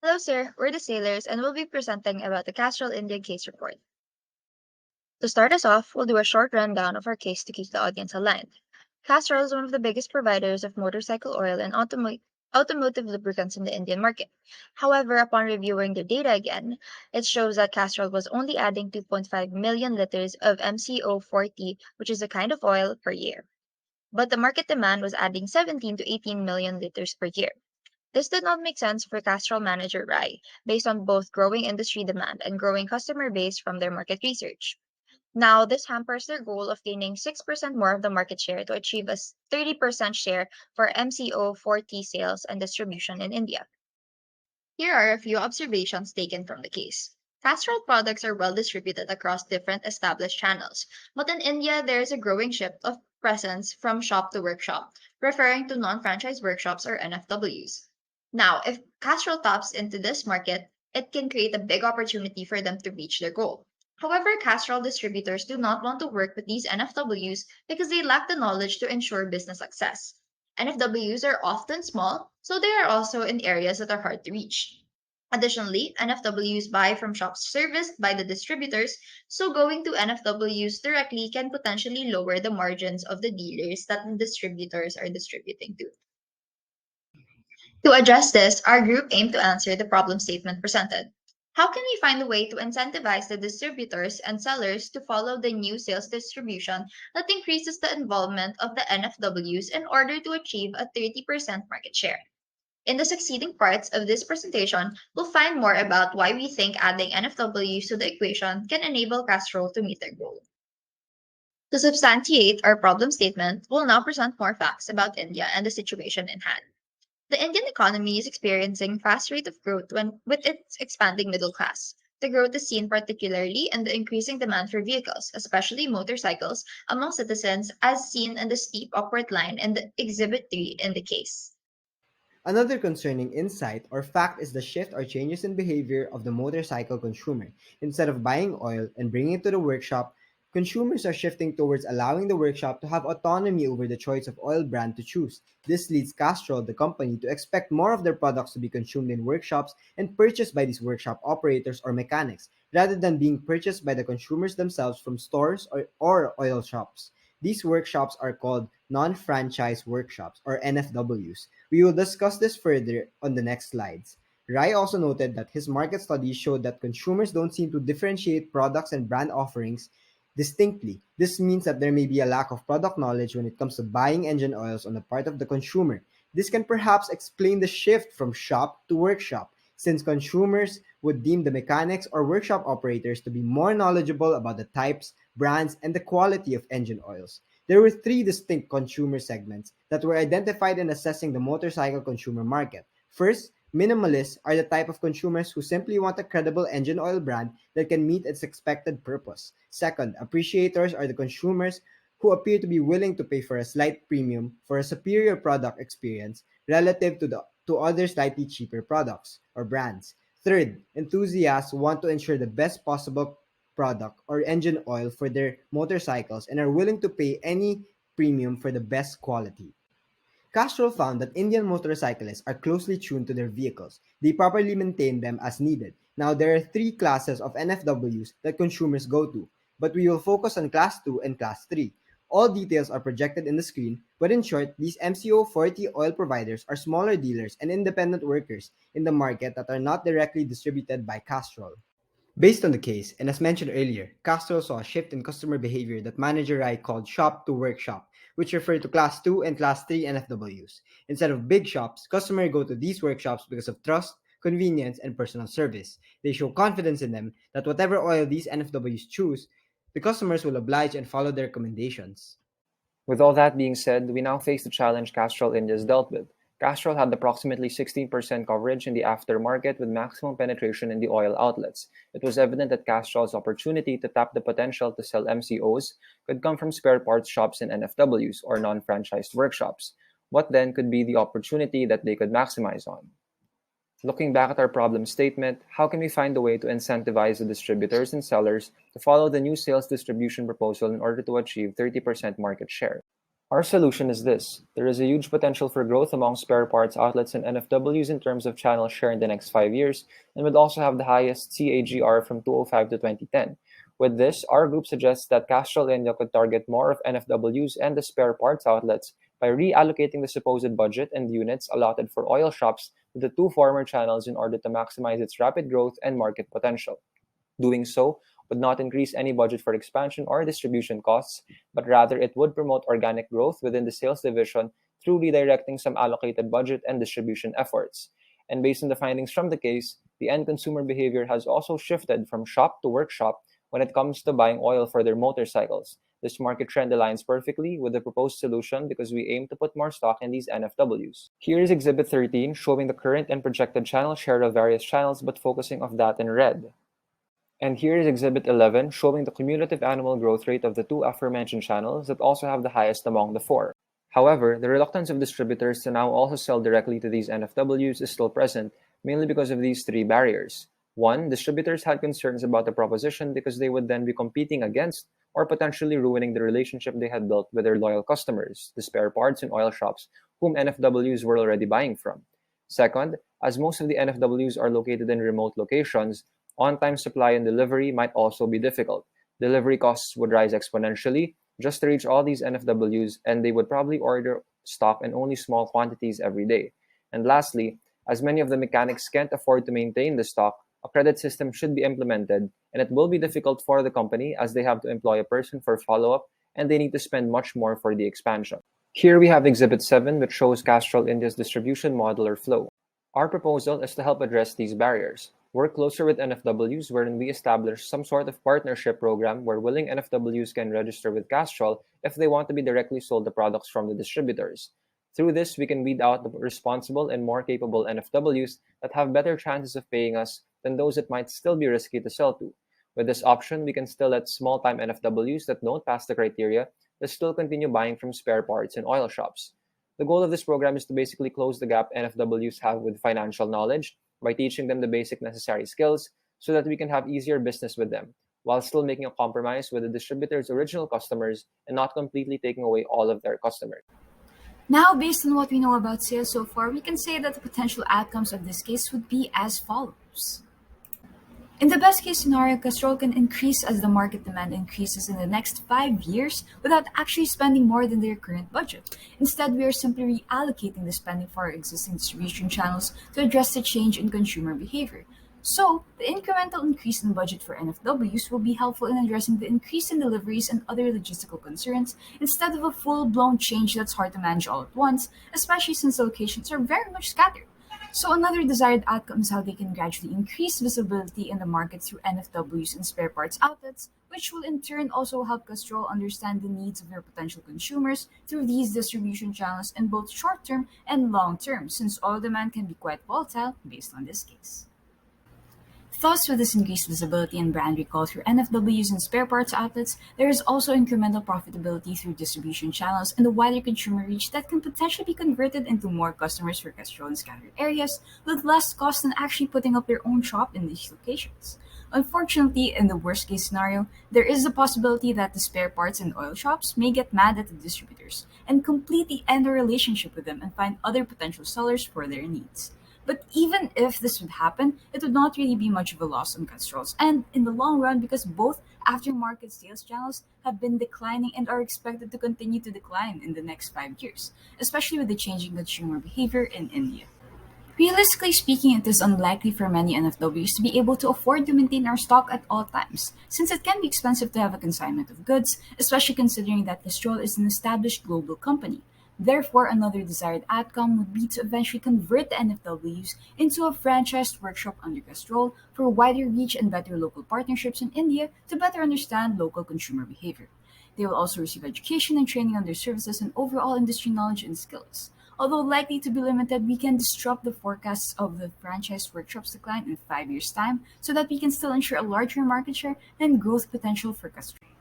Hello, sir. We're the sailors, and we'll be presenting about the Castrol Indian case report. To start us off, we'll do a short rundown of our case to keep the audience aligned. Castrol is one of the biggest providers of motorcycle oil and automotive lubricants in the Indian market. However, upon reviewing the data again, it shows that Castrol was only adding 2.5 million liters of MCO40, which is a kind of oil, per year. But the market demand was adding 17 to 18 million liters per year. This did not make sense for Castrol manager Rai, based on both growing industry demand and growing customer base from their market research. Now, this hampers their goal of gaining 6% more of the market share to achieve a 30% share for MCO4T sales and distribution in India. Here are a few observations taken from the case. Castrol products are well distributed across different established channels, but in India there is a growing shift of presence from shop to workshop, referring to non-franchise workshops or NFWs. Now, if Castrol taps into this market, it can create a big opportunity for them to reach their goal. However, Castrol distributors do not want to work with these NFWs because they lack the knowledge to ensure business success. NFWs are often small, so they are also in areas that are hard to reach. Additionally, NFWs buy from shops serviced by the distributors, so going to NFWs directly can potentially lower the margins of the dealers that the distributors are distributing to. To address this, our group aimed to answer the problem statement presented. How can we find a way to incentivize the distributors and sellers to follow the new sales distribution that increases the involvement of the NFWs in order to achieve a 30% market share? In the succeeding parts of this presentation, we'll find more about why we think adding NFWs to the equation can enable Castrol to meet their goal. To substantiate our problem statement, we'll now present more facts about India and the situation in hand. The Indian economy is experiencing fast rate of growth with its expanding middle class. The growth is seen particularly in the increasing demand for vehicles, especially motorcycles, among citizens, as seen in the steep upward line in the Exhibit 3 in the case. Another concerning insight or fact is the shift or changes in behavior of the motorcycle consumer. Instead of buying oil and bringing it to the workshop, consumers are shifting towards allowing the workshop to have autonomy over the choice of oil brand to choose. This leads Castrol, the company, to expect more of their products to be consumed in workshops and purchased by these workshop operators or mechanics, rather than being purchased by the consumers themselves from stores or oil shops. These workshops are called non-franchise workshops or NFWs. We will discuss this further on the next slides. Rai also noted that his market studies showed that consumers don't seem to differentiate products and brand offerings distinctly. This means that there may be a lack of product knowledge when it comes to buying engine oils on the part of the consumer. This can perhaps explain the shift from shop to workshop, since consumers would deem the mechanics or workshop operators to be more knowledgeable about the types, brands, and the quality of engine oils. There were three distinct consumer segments that were identified in assessing the motorcycle consumer market. First, minimalists are the type of consumers who simply want a credible engine oil brand that can meet its expected purpose. Second, appreciators are the consumers who appear to be willing to pay for a slight premium for a superior product experience relative to other slightly cheaper products or brands. Third, enthusiasts want to ensure the best possible product or engine oil for their motorcycles and are willing to pay any premium for the best quality. Castrol found that Indian motorcyclists are closely tuned to their vehicles. They properly maintain them as needed. Now, there are three classes of NFWs that consumers go to, but we will focus on Class 2 and Class 3. All details are projected in the screen, but in short, these MCO40 oil providers are smaller dealers and independent workers in the market that are not directly distributed by Castrol. Based on the case, and as mentioned earlier, Castro saw a shift in customer behavior that manager Rai called shop to workshop, which referred to Class 2 and Class 3 NFWs. Instead of big shops, customers go to these workshops because of trust, convenience, and personal service. They show confidence in them that whatever oil these NFWs choose, the customers will oblige and follow their recommendations. With all that being said, we now face the challenge Castrol India's dealt with. Castrol had approximately 16% coverage in the aftermarket with maximum penetration in the oil outlets. It was evident that Castrol's opportunity to tap the potential to sell MCOs could come from spare parts shops in NFWs or non-franchised workshops. What then could be the opportunity that they could maximize on? Looking back at our problem statement, how can we find a way to incentivize the distributors and sellers to follow the new sales distribution proposal in order to achieve 30% market share? Our solution is this: there is a huge potential for growth among spare parts outlets and NFWs in terms of channel share in the next 5 years, and would also have the highest CAGR from 2005 to 2010. With this, our group suggests that Castrol India could target more of NFWs and the spare parts outlets by reallocating the supposed budget and units allotted for oil shops to the two former channels in order to maximize its rapid growth and market potential. Doing so would not increase any budget for expansion or distribution costs, but rather it would promote organic growth within the sales division through redirecting some allocated budget and distribution efforts. And based on the findings from the case, the end consumer behavior has also shifted from shop to workshop when it comes to buying oil for their motorcycles. This market trend aligns perfectly with the proposed solution because we aim to put more stock in these NFWs. Here is Exhibit 13 showing the current and projected channel share of various channels but focusing on that in red. And here is Exhibit 11 showing the cumulative annual growth rate of the two aforementioned channels that also have the highest among the four. However, the reluctance of distributors to now also sell directly to these NFWs is still present, mainly because of these three barriers. One, distributors had concerns about the proposition because they would then be competing against or potentially ruining the relationship they had built with their loyal customers, the spare parts and oil shops, whom NFWs were already buying from. Second, as most of the NFWs are located in remote locations, on-time supply and delivery might also be difficult. Delivery costs would rise exponentially just to reach all these NFWs, and they would probably order stock in only small quantities every day. And lastly, as many of the mechanics can't afford to maintain the stock, a credit system should be implemented, and it will be difficult for the company as they have to employ a person for follow-up and they need to spend much more for the expansion. Here we have Exhibit 7, which shows Castrol India's distribution model or flow. Our proposal is to help address these barriers. Work closer with NFWs wherein we establish some sort of partnership program where willing NFWs can register with Castrol if they want to be directly sold the products from the distributors. Through this, we can weed out the responsible and more capable NFWs that have better chances of paying us than those that might still be risky to sell to. With this option, we can still let small-time NFWs that don't pass the criteria but still continue buying from spare parts and oil shops. The goal of this program is to basically close the gap NFWs have with financial knowledge by teaching them the basic necessary skills so that we can have easier business with them, while still making a compromise with the distributor's original customers and not completely taking away all of their customers. Now, based on what we know about sales so far, we can say that the potential outcomes of this case would be as follows. In the best case scenario, Castrol can increase as the market demand increases in the next 5 years without actually spending more than their current budget. Instead, we are simply reallocating the spending for our existing distribution channels to address the change in consumer behavior. So, the incremental increase in budget for NFWs will be helpful in addressing the increase in deliveries and other logistical concerns instead of a full-blown change that's hard to manage all at once, especially since the locations are very much scattered. So another desired outcome is how they can gradually increase visibility in the market through NFWs and spare parts outlets, which will in turn also help Castrol understand the needs of their potential consumers through these distribution channels in both short term and long term, since oil demand can be quite volatile based on this case. Thus, with this increased visibility and brand recall through NFWs and spare parts outlets, there is also incremental profitability through distribution channels and a wider consumer reach that can potentially be converted into more customers for Castrol in scattered areas with less cost than actually putting up their own shop in these locations. Unfortunately, in the worst case scenario, there is the possibility that the spare parts and oil shops may get mad at the distributors and completely end their relationship with them and find other potential sellers for their needs. But even if this would happen, it would not really be much of a loss on Castrol's end in the long run because both aftermarket sales channels have been declining and are expected to continue to decline in the next 5 years, especially with the changing consumer behavior in India. Realistically speaking, it is unlikely for many NFWs to be able to afford to maintain our stock at all times, since it can be expensive to have a consignment of goods, especially considering that Castrol is an established global company. Therefore, another desired outcome would be to eventually convert the NFWs into a franchised workshop under Castrol for wider reach and better local partnerships in India to better understand local consumer behavior. They will also receive education and training on their services and overall industry knowledge and skills. Although likely to be limited, we can disrupt the forecasts of the franchise workshops decline in 5 years' time so that we can still ensure a larger market share and growth potential for customers.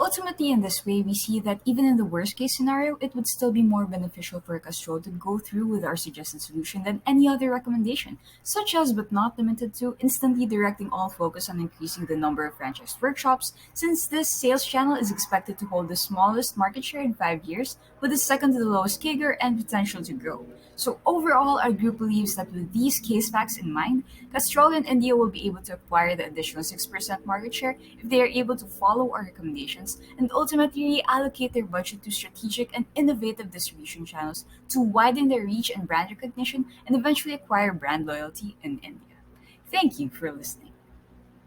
Ultimately, in this way, we see that even in the worst case scenario, it would still be more beneficial for Castrol to go through with our suggested solution than any other recommendation, such as but not limited to instantly directing all focus on increasing the number of franchise workshops, since this sales channel is expected to hold the smallest market share in 5 years, with the second to the lowest CAGR and potential to grow. So overall, our group believes that with these case facts in mind, Castrol and India will be able to acquire the additional 6% market share if they are able to follow our recommendations and ultimately reallocate their budget to strategic and innovative distribution channels to widen their reach and brand recognition and eventually acquire brand loyalty in India. Thank you for listening.